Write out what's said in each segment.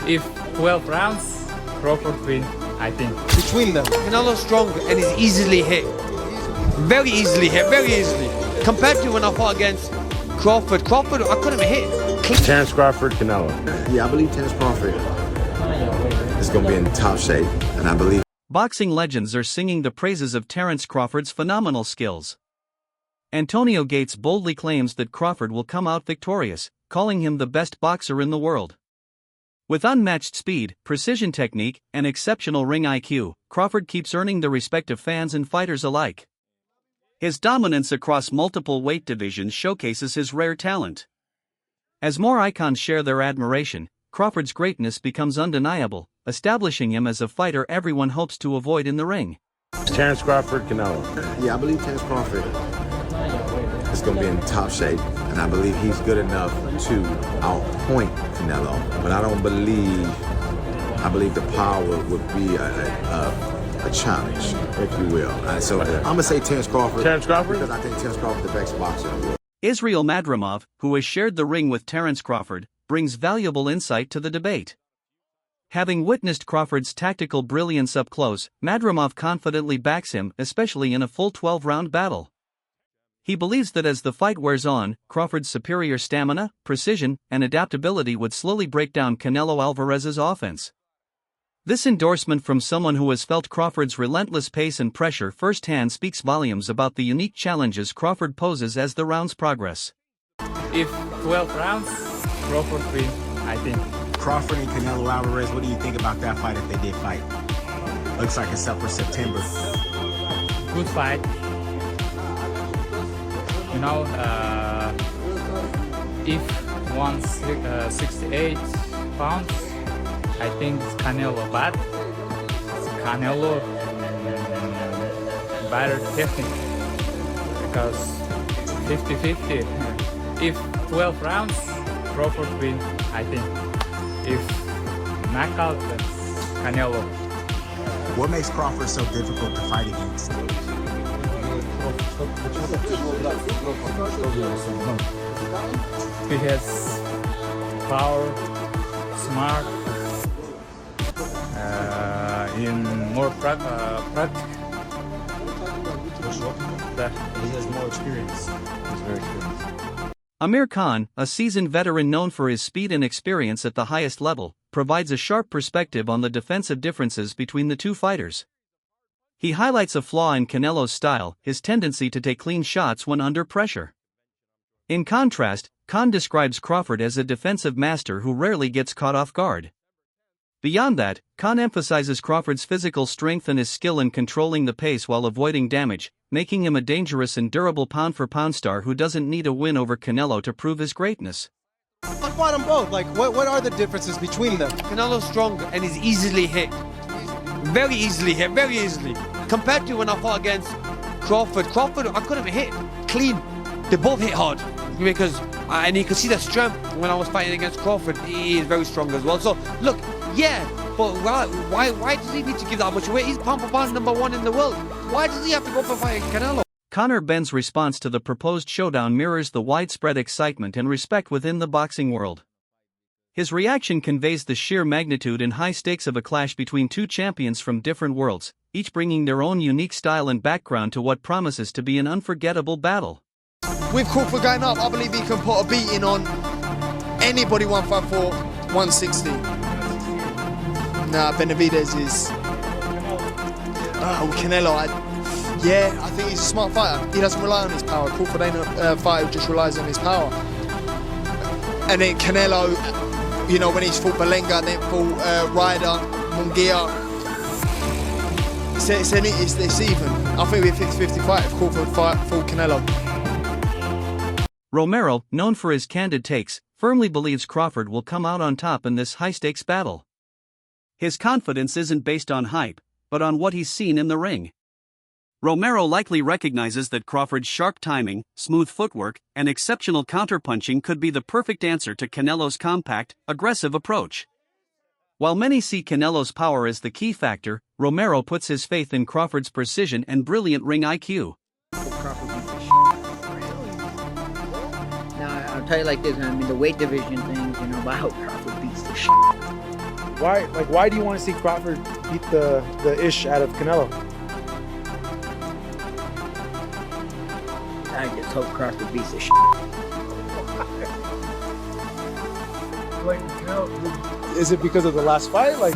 If 12 rounds, Crawford win, I think. Between them, Canelo's strong and is easily hit. Very easily hit, very easily. Compared to when I fought against Crawford, I couldn't hit. Terence Crawford, Canelo. Yeah, I believe Terence Crawford is going to be in top shape, and I believe Boxing legends are singing the praises of Terence Crawford's phenomenal skills. Antonio Gates boldly claims that Crawford will come out victorious, calling him the best boxer in the world. With unmatched speed, precision technique, and exceptional ring IQ, Crawford keeps earning the respect of fans and fighters alike. His dominance across multiple weight divisions showcases his rare talent. As more icons share their admiration, Crawford's greatness becomes undeniable, establishing him as a fighter everyone hopes to avoid in the ring. Terence Crawford, Canelo. Yeah, I believe Terence Crawford is going to be in top shape, and I believe he's good enough to outpoint Canelo. But I believe the power would be a challenge, if you will. So I'm going to say Terence Crawford. Terence Crawford? Because I think Terence Crawford is the best boxer in the world. Israel Madrimov, who has shared the ring with Terence Crawford, brings valuable insight to the debate. Having witnessed Crawford's tactical brilliance up close, Madrimov confidently backs him, especially in a full 12-round battle. He believes that as the fight wears on, Crawford's superior stamina, precision, and adaptability would slowly break down Canelo Alvarez's offense. This endorsement from someone who has felt Crawford's relentless pace and pressure firsthand speaks volumes about the unique challenges Crawford poses as the rounds progress. If 12 rounds, Crawford win, I think. Crawford and Canelo Alvarez, what do you think about that fight if they did fight? Looks like it's up for September. Good fight. You know, if 168 pounds, I think it's Canelo, but Canelo better technique because 50-50. If 12 rounds, Crawford win, I think. If knockout, then Canelo. What makes Crawford so difficult to fight against? He has power, smart, in more practice. He has more experience. He's very experienced. Amir Khan, a seasoned veteran known for his speed and experience at the highest level, provides a sharp perspective on the defensive differences between the two fighters. He highlights a flaw in Canelo's style, his tendency to take clean shots when under pressure. In contrast, Khan describes Crawford as a defensive master who rarely gets caught off guard. Beyond that, Khan emphasizes Crawford's physical strength and his skill in controlling the pace while avoiding damage, making him a dangerous and durable pound-for-pound star who doesn't need a win over Canelo to prove his greatness. I fight them both. Like, what are the differences between them? Canelo's strong and is easily hit. Very easily hit, very easily. Compared to when I fought against Crawford, I couldn't hit clean. They both hit hard because, and you can see the strength when I was fighting against Crawford. He is very strong as well. So look, yeah, but why does he need to give that much weight? He's pound for pound #1 in the world. Why does he have to go for fighting Canelo? Conor Benn's response to the proposed showdown mirrors the widespread excitement and respect within the boxing world. His reaction conveys the sheer magnitude and high stakes of a clash between two champions from different worlds, each bringing their own unique style and background to what promises to be an unforgettable battle. With Crawford going up, I believe he can put a beating on anybody 154, 160. Nah, Benavidez is... Canelo, I think he's a smart fighter. He doesn't rely on his power. Crawford ain't a fighter who just relies on his power. And then Canelo, you know, when he's fought Belenga, then fought Ryder, Munguia. It's even. I think we're 50-50 fight if Crawford fought Canelo. Romero, known for his candid takes, firmly believes Crawford will come out on top in this high-stakes battle. His confidence isn't based on hype, but on what he's seen in the ring. Romero likely recognizes that Crawford's sharp timing, smooth footwork, and exceptional counterpunching could be the perfect answer to Canelo's compact, aggressive approach. While many see Canelo's power as the key factor, Romero puts his faith in Crawford's precision and brilliant ring IQ. No, tell you like this, man. I mean, the weight division things, you know, but I hope Crawford beats the shit. Why do you want to see Crawford beat the ish out of Canelo? I just hope Crawford beats the shit. Like, Canelo, is it because of the last fight? Like,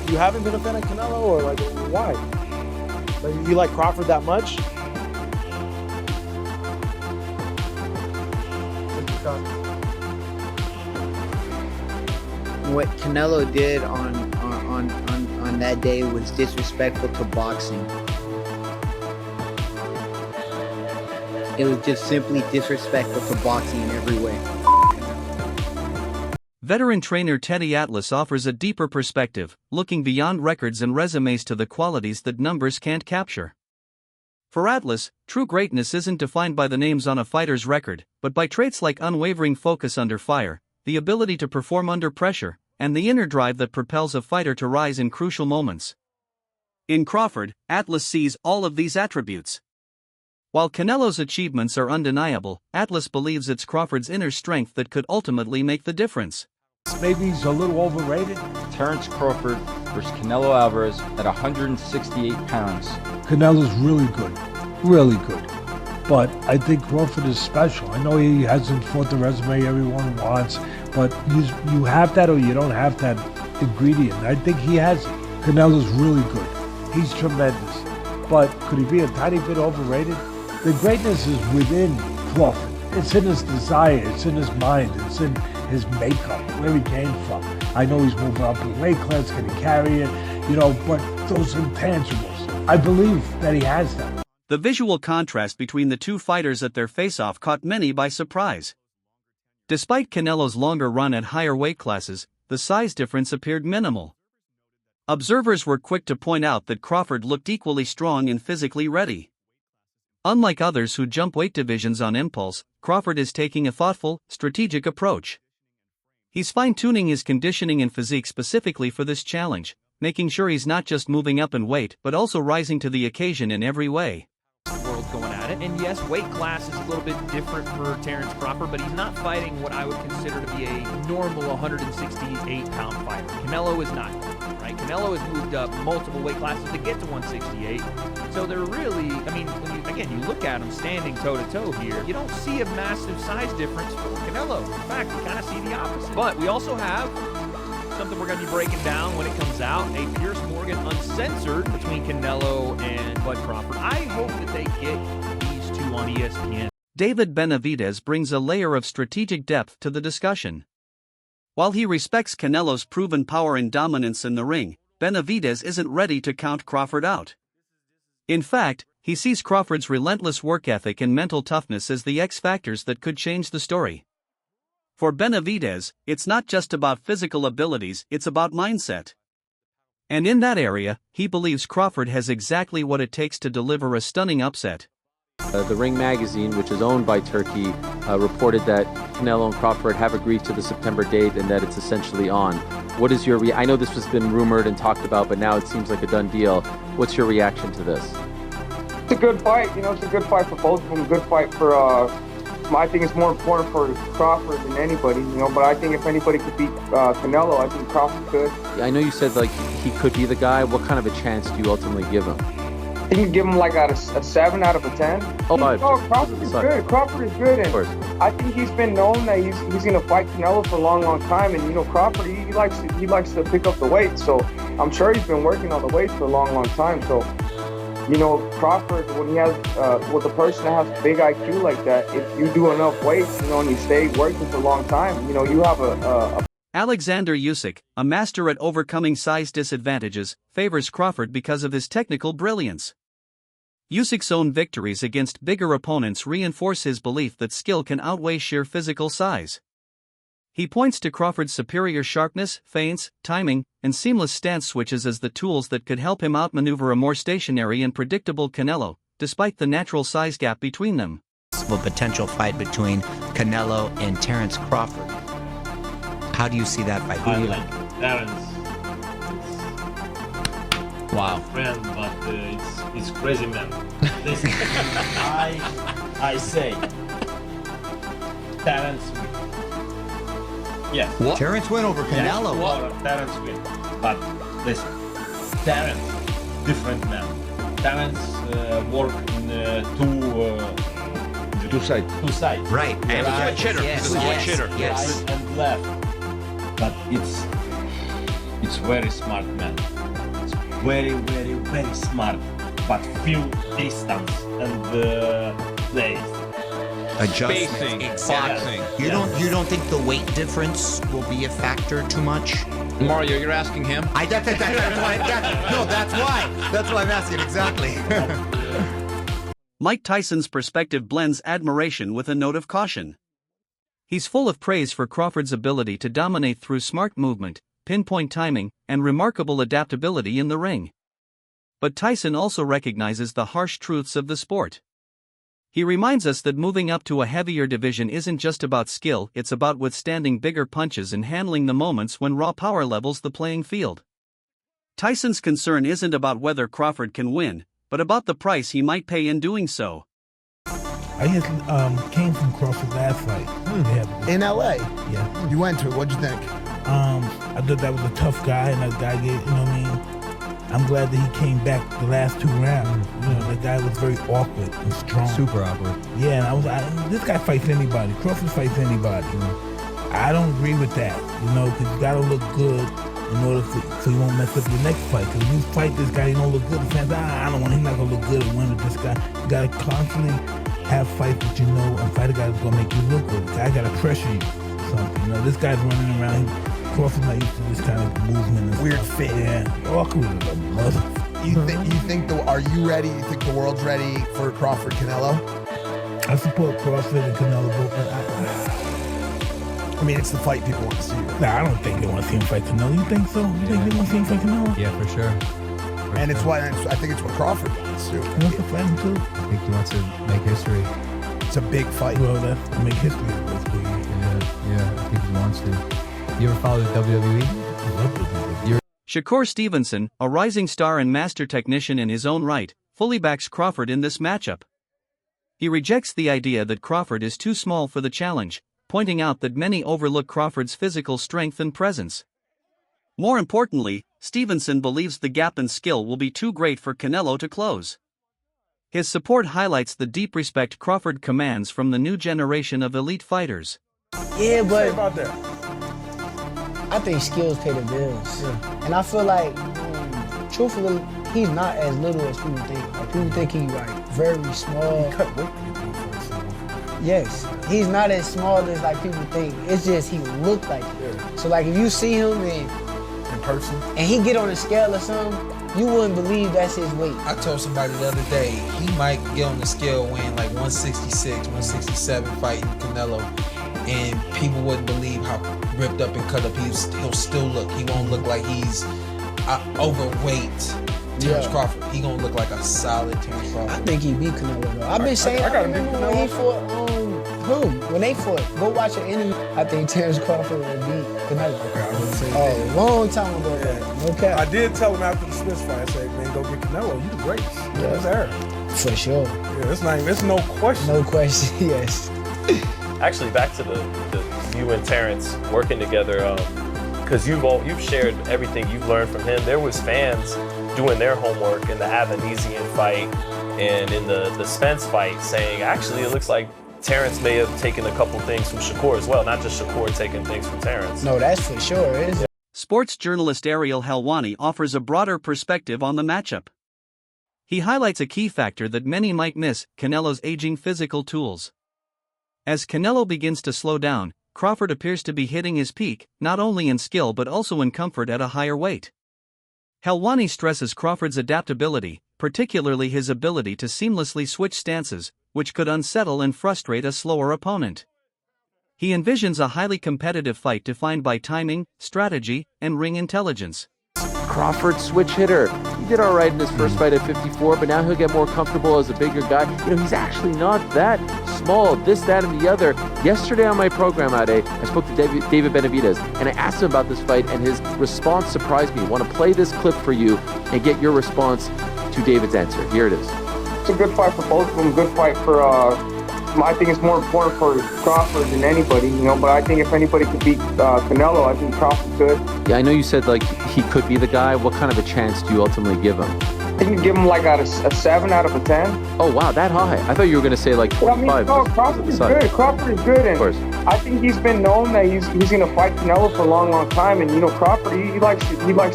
you haven't been a fan of Canelo, or like, why? Like, you like Crawford that much? What Canelo did on that day was disrespectful to boxing. It was just simply disrespectful to boxing in every way. Veteran trainer Teddy Atlas offers a deeper perspective, looking beyond records and resumes to the qualities that numbers can't capture. For Atlas, true greatness isn't defined by the names on a fighter's record, but by traits like unwavering focus under fire, the ability to perform under pressure, and the inner drive that propels a fighter to rise in crucial moments. In Crawford, Atlas sees all of these attributes. While Canelo's achievements are undeniable, Atlas believes it's Crawford's inner strength that could ultimately make the difference. Maybe he's a little overrated. Terence Crawford versus Canelo Alvarez at 168 pounds. Canelo's really good. But I think Crawford is special. I know he hasn't fought the resume everyone wants, but you have that or you don't have that ingredient. I think he has it. Canelo's really good. He's tremendous. But could he be a tiny bit overrated? The greatness is within Crawford. It's in his desire, it's in his mind, it's in his makeup, where he came from. I know he's moving up in weight class, can he carry it? But those intangibles, I believe that he has them. The visual contrast between the two fighters at their face-off caught many by surprise. Despite Canelo's longer run at higher weight classes, the size difference appeared minimal. Observers were quick to point out that Crawford looked equally strong and physically ready. Unlike others who jump weight divisions on impulse, Crawford is taking a thoughtful, strategic approach. He's fine-tuning his conditioning and physique specifically for this challenge, making sure he's not just moving up in weight but also rising to the occasion in every way. World going at it, and yes, weight class is a little bit different for Terence Crawford, but he's not fighting what I would consider to be a normal 168-pound fighter. Canelo is not, right? Canelo has moved up multiple weight classes to get to 168, so they're really, I mean, when you look at him standing toe-to-toe here, you don't see a massive size difference for Canelo. In fact, you kind of see the opposite. But we also have something we're going to be breaking down when it comes out, a Pierce Morgan Uncensored between Canelo and Bud Crawford. I hope that they get these two on ESPN. David Benavidez brings a layer of strategic depth to the discussion. While he respects Canelo's proven power and dominance in the ring, Benavidez isn't ready to count Crawford out. In fact, he sees Crawford's relentless work ethic and mental toughness as the X factors that could change the story. For Benavidez, it's not just about physical abilities, it's about mindset. And in that area, he believes Crawford has exactly what it takes to deliver a stunning upset. The Ring magazine, which is owned by Turkey, reported that Canelo and Crawford have agreed to the September date and that it's essentially on. What is your I know this has been rumored and talked about, but now it seems like a done deal. What's your reaction to this? It's a good fight. It's a good fight for both of them. Good fight for I think it's more important for Crawford than anybody, but I think if anybody could beat Canelo, I think Crawford could. I know you said he could be the guy. What kind of a chance do you ultimately give him? I think you give him a 7 out of a 10. Crawford is good. Crawford is good, and I think he's been known that he's going to fight Canelo for a long, long time. And Crawford, he likes to pick up the weight, so I'm sure he's been working on the weight for a long, long time. So. Crawford, when he has, with a person that has big IQ like that, if you do enough weights, and you stay working for a long time, you have a Alexander Usyk, a master at overcoming size disadvantages, favors Crawford because of his technical brilliance. Usyk's own victories against bigger opponents reinforce his belief that skill can outweigh sheer physical size. He points to Crawford's superior sharpness, feints, timing, and seamless stance switches as the tools that could help him outmaneuver a more stationary and predictable Canelo, despite the natural size gap between them. A potential fight between Canelo and Terence Crawford. How do you see that fight? Who do you like? Terence. Wow. Friend, but it's crazy man. I say Terence Yes. What? Terence win over Canelo. Yes, well, Terence win. But listen, Terence, different man. Terence work in two sides. Two sides. Right. And right. switch hitter. Yes. Switch Yes. hitter. Yes. Right and left. But it's very smart man. It's very, very, very smart. But feel distance and plays. Adjustment. Exactly. You don't think the weight difference will be a factor too much? Mario, you're asking him? That's why I'm asking, exactly. Mike Tyson's perspective blends admiration with a note of caution. He's full of praise for Crawford's ability to dominate through smart movement, pinpoint timing, and remarkable adaptability in the ring. But Tyson also recognizes the harsh truths of the sport. He reminds us that moving up to a heavier division isn't just about skill, it's about withstanding bigger punches and handling the moments when raw power levels the playing field. Tyson's concern isn't about whether Crawford can win, but about the price he might pay in doing so. I just came from Crawford's last fight. In LA? Yeah. You went to it. What'd you think? I thought that was a tough guy, and that guy gave, you know what I mean? I'm glad that he came back the last 2 rounds. You know, that guy was very awkward and strong. Super awkward. Yeah, and this guy fights anybody. Crawford fights anybody. I don't agree with that, you know, because you got to look good in order so you won't mess up your next fight. Because if you fight this guy, you don't look good. The fans, I don't want him, not going to look good and win with this guy. You got to constantly have fights that you know and fight a guy that's going to make you look good. The guy got to pressure you or something. You know, this guy's running around. Crawford's not used to this kind of movement and weird stuff. fit. Yeah, awkward as a mother. You think are you ready? You think the world's ready for Crawford Canelo? I support Crawford and Canelo both. I mean, it's the fight people want to see. Nah, I don't think they want to see him fight Canelo. You think so? You think they want to see him fight Canelo? Yeah, for sure. And it's what I think it's what Crawford wants to. He wants to fight him too. I think he wants to make history. It's a big fight. Well, that's to make history. Yeah, I think he wants to. You ever follow the WWE? Shakur Stevenson, a rising star and master technician in his own right, fully backs Crawford in this matchup. He rejects the idea that Crawford is too small for the challenge, pointing out that many overlook Crawford's physical strength and presence. More importantly, Stevenson believes the gap in skill will be too great for Canelo to close. His support highlights the deep respect Crawford commands from the new generation of elite fighters. Yeah, but about that? I think skills pay the bills. Yeah. And I feel like, truthfully, he's not as little as people think. Like, people think he's like very small. He cut weight. Yes, he's not as small as like people think. It's just he looked like it. Yeah. So like if you see him in person and he get on a scale or something, you wouldn't believe that's his weight. I told somebody the other day he might get on the scale weighing like 166, 167 fighting Canelo, and people wouldn't believe how ripped up and cut up he'll still look. He won't look like he's overweight. Terence Crawford, he gonna look like a solid Terence Crawford. I think he beat Canelo though. I've been saying I remember when he fought when they fought. Go watch an interview. I think Terence Crawford will beat Canelo. Okay, I wouldn't say that. Long time ago. Yeah. Okay. I did tell him after the Smith fight, I said, man, go get Canelo. You the greatest. Yeah. It's there. For sure. Yeah, it's no question. No question, yes. Actually, back to the you and Terence working together, because you've shared everything you've learned from him. There was fans doing their homework in the Avanesian fight and in the Spence fight saying, actually, it looks like Terence may have taken a couple things from Shakur as well, not just Shakur taking things from Terence. No, that's for sure. Yeah. Sports journalist Ariel Helwani offers a broader perspective on the matchup. He highlights a key factor that many might miss: Canelo's aging physical tools. As Canelo begins to slow down, Crawford appears to be hitting his peak, not only in skill but also in comfort at a higher weight. Helwani stresses Crawford's adaptability, particularly his ability to seamlessly switch stances, which could unsettle and frustrate a slower opponent. He envisions a highly competitive fight defined by timing, strategy, and ring intelligence. Crawford switch hitter. He did all right in his first fight at 54, but now he'll get more comfortable as a bigger guy. You know, he's actually not that small, this, that, and the other. Yesterday on my program, Ade, I spoke to David Benavidez, and I asked him about this fight, and his response surprised me. I want to play this clip for you and get your response to David's answer. Here it is. It's a good fight for both of them. Good fight for I think it's more important for Crawford than anybody, you know. But I think if anybody could beat Canelo, I think Crawford could. Yeah, I know you said like he could be the guy. What kind of a chance do you ultimately give him? I think you give him like a 7 out of a 10. Oh wow, that high! I thought you were gonna say like 25. No, Crawford is good. Crawford is good, and of course. I think he's been known that he's gonna fight Canelo for a long time. And you know, Crawford he likes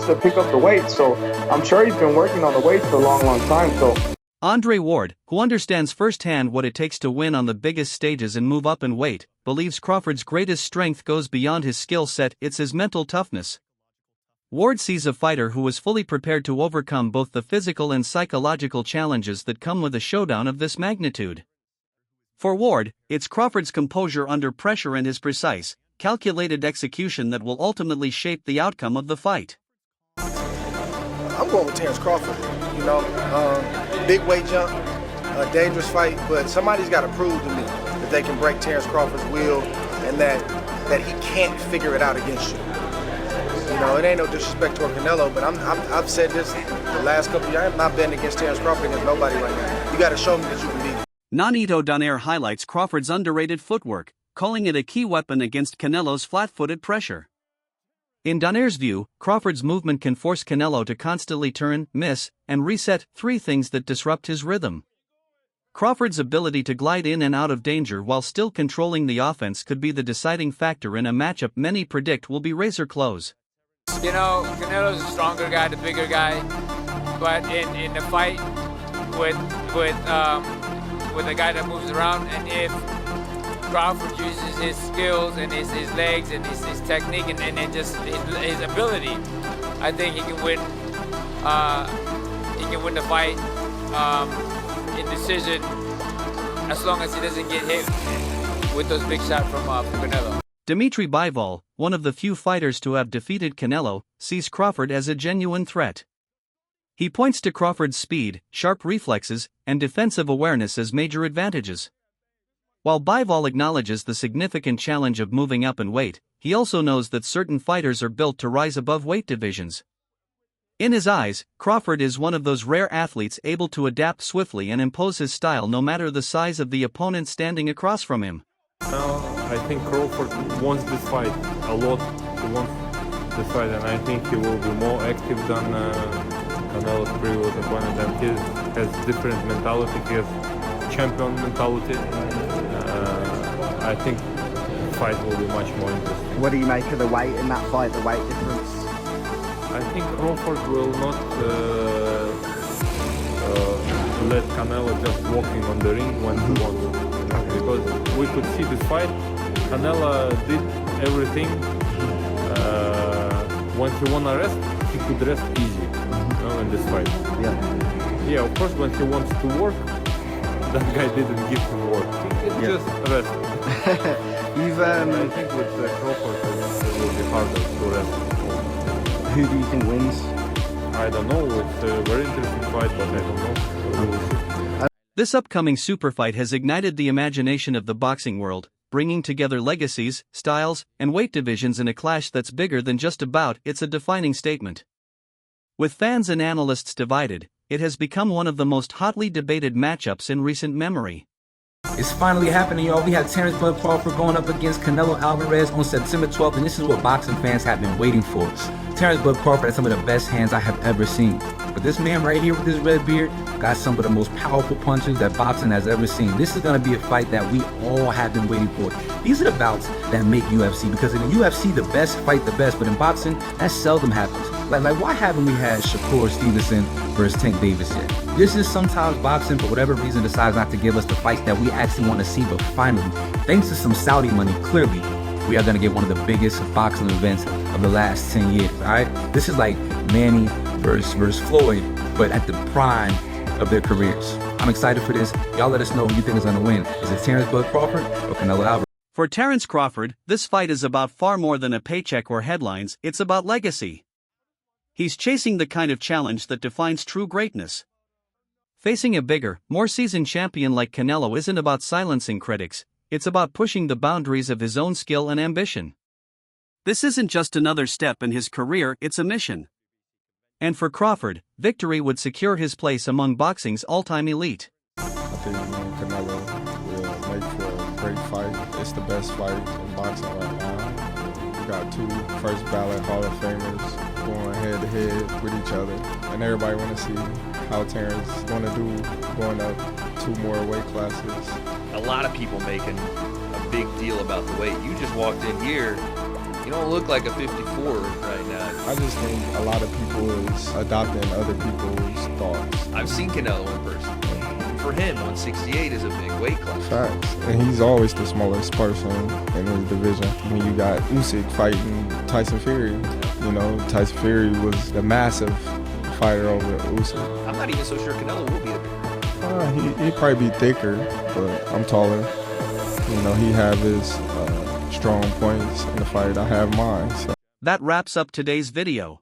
to pick up the weight, so I'm sure he's been working on the weight for a long time. So Andre Ward, who understands firsthand what it takes to win on the biggest stages and move up in weight, believes Crawford's greatest strength goes beyond his skill set, it's his mental toughness. Ward sees a fighter who is fully prepared to overcome both the physical and psychological challenges that come with a showdown of this magnitude. For Ward, it's Crawford's composure under pressure and his precise, calculated execution that will ultimately shape the outcome of the fight. I'm going with Terence Crawford. You know, big weight jump, a dangerous fight, but somebody's got to prove to me that they can break Terence Crawford's will and that he can't figure it out against you. You know, it ain't no disrespect toward Canelo, but I've said this the last couple of years. I'm not betting against Terence Crawford against nobody right now. You got to show me that you can beat him. Nonito Donaire highlights Crawford's underrated footwork, calling it a key weapon against Canelo's flat-footed pressure. In Donaire's view, Crawford's movement can force Canelo to constantly turn, miss, and reset, 3 things that disrupt his rhythm. Crawford's ability to glide in and out of danger while still controlling the offense could be the deciding factor in a matchup many predict will be razor close. You know, Canelo's a stronger guy, the bigger guy, but in the fight with a guy that moves around, and if Crawford uses his skills and his legs and his technique and just his ability, I think he can win. He can win the fight in decision as long as he doesn't get hit with those big shots from Canelo. Dimitri Bivol, one of the few fighters to have defeated Canelo, sees Crawford as a genuine threat. He points to Crawford's speed, sharp reflexes, and defensive awareness as major advantages. While Bivol acknowledges the significant challenge of moving up in weight, he also knows that certain fighters are built to rise above weight divisions. In his eyes, Crawford is one of those rare athletes able to adapt swiftly and impose his style no matter the size of the opponent standing across from him. I think Crawford wants this fight a lot. He wants this fight, and I think he will be more active than Canelo's previous opponent. And he has different mentality. He has champion mentality. I think the fight will be much more interesting. What do you make of the weight in that fight? The weight difference? I think Crawford will not let Canelo just walking on the ring when he wants. Because we could see this fight, Canelo did everything. When he won a rest, he could rest easy, in this fight. Yeah, of course, when he wants to work, that guy didn't give him work. He just rest. I think with Crawford, it will be harder to rest. Who do you think wins? I don't know. It's a very interesting fight, but I don't know. So we will see. This upcoming super fight has ignited the imagination of the boxing world, bringing together legacies, styles, and weight divisions in a clash that's bigger than just a bout. It's a defining statement. With fans and analysts divided, it has become one of the most hotly debated matchups in recent memory. It's finally happening, y'all. We have Terence Bud Crawford going up against Canelo Alvarez on September 12th, and this is what boxing fans have been waiting for. Terence Bud Crawford has some of the best hands I have ever seen. But this man right here with his red beard got some of the most powerful punches that boxing has ever seen. This is going to be a fight that we all have been waiting for. These are the bouts that make UFC, because in the UFC, the best fight the best, but in boxing, that seldom happens. Like why haven't we had Shakur Stevenson versus Tank Davis yet? This is sometimes boxing, for whatever reason, decides not to give us the fights that we actually want to see, but finally, thanks to some Saudi money, clearly, we are going to get one of the biggest boxing events of the last 10 years, all right? This is like Manny versus Floyd, but at the prime of their careers. I'm excited for this. Y'all let us know who you think is going to win. Is it Terence Bud Crawford or Canelo Alvarez? For Terence Crawford, this fight is about far more than a paycheck or headlines, it's about legacy. He's chasing the kind of challenge that defines true greatness. Facing a bigger, more seasoned champion like Canelo isn't about silencing critics, it's about pushing the boundaries of his own skill and ambition. This isn't just another step in his career, it's a mission. And for Crawford, victory would secure his place among boxing's all-time elite. I think Canelo will make it's the best fight in boxing right now. We got 2 first ballot Hall of Famers going head to head with each other, and everybody want to see how Terence is going to do going up 2 more weight classes. A lot of people making a big deal about the weight. You just walked in here. You don't look like a 54 right now. I just think a lot of people is adopting other people's thoughts. I've seen Canelo in person. For him, 168 is a big weight class. Facts. And he's always the smallest person in his division. When you got Usyk fighting Tyson Fury, you know, Tyson Fury was the massive fighter over Usyk. I'm not even so sure Canelo will be a big. He'd probably be thicker, but I'm taller. You know, he have his strong points in the fight. I have mine. So. That wraps up today's video.